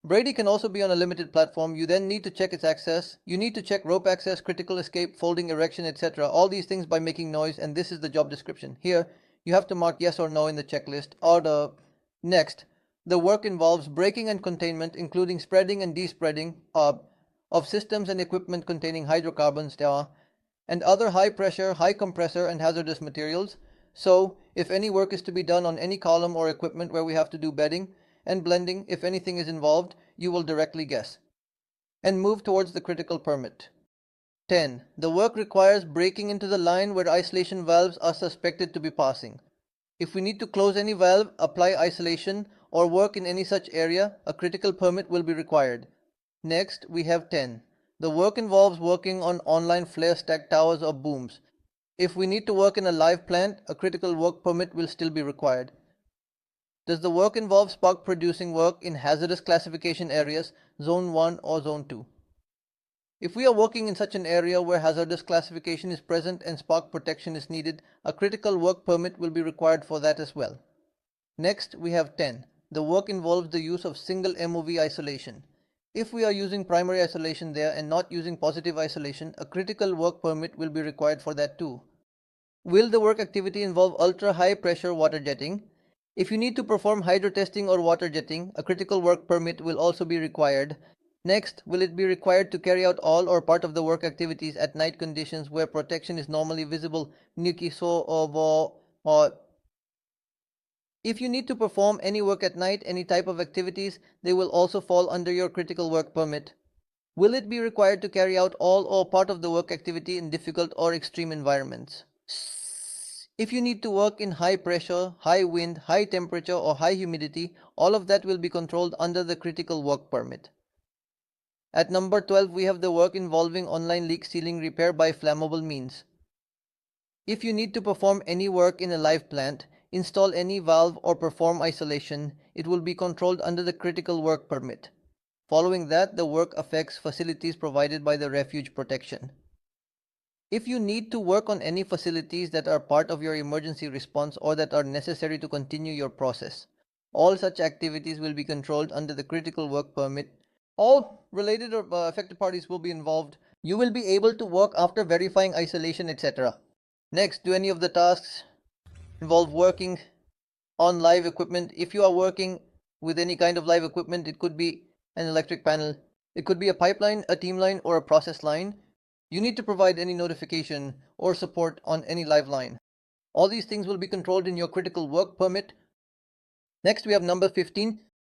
Brady can also be on a limited platform. You then need to check its access. You need to check rope access, critical escape, folding erection, etc. All these things by making noise, and this is the job description. Here, you have to mark yes or no in the checklist. Or the next, the work involves breaking and containment, including spreading and despreading of systems and equipment containing hydrocarbons and other high pressure, high compressor, and hazardous materials. So, if any work is to be done on any column or equipment where we have to do bedding and blending, if anything is involved, you will directly guess. And move towards the critical permit. 10. The work requires breaking into the line where isolation valves are suspected to be passing. If we need to close any valve, apply isolation, or work in any such area, a critical permit will be required. Next, we have 10. The work involves working on online flare stack towers or booms. If we need to work in a live plant, a critical work permit will still be required. Does the work involve spark producing work in hazardous classification areas, Zone 1 or Zone 2? If we are working in such an area where hazardous classification is present and spark protection is needed, a critical work permit will be required for that as well. Next, we have 10. The work involves the use of single MOV isolation. If we are using primary isolation there and not using positive isolation, a critical work permit will be required for that too. Will the work activity involve ultra high pressure water jetting? If you need to perform hydro testing or water jetting, a critical work permit will also be required. Next, will it be required to carry out all or part of the work activities at night conditions where protection is normally visible? If you need to perform any work at night, any type of activities, they will also fall under your critical work permit. Will it be required to carry out all or part of the work activity in difficult or extreme environments? If you need to work in high pressure, high wind, high temperature or high humidity, all of that will be controlled under the critical work permit. At number 12, we have the work involving online leak sealing repair by flammable means. If you need to perform any work in a live plant, install any valve or perform isolation, it will be controlled under the critical work permit. Following that, the work affects facilities provided by the refuge protection. If you need to work on any facilities that are part of your emergency response or that are necessary to continue your process, all such activities will be controlled under the critical work permit. All related or affected parties will be involved. You will be able to work after verifying isolation, etc. Next, do any of the tasks involve working on live equipment? If you are working with any kind of live equipment, it could be an electric panel, it could be a pipeline, a team line, or a process line. You need to provide any notification or support on any live line. All these things will be controlled in your critical work permit. Next, we have number 15.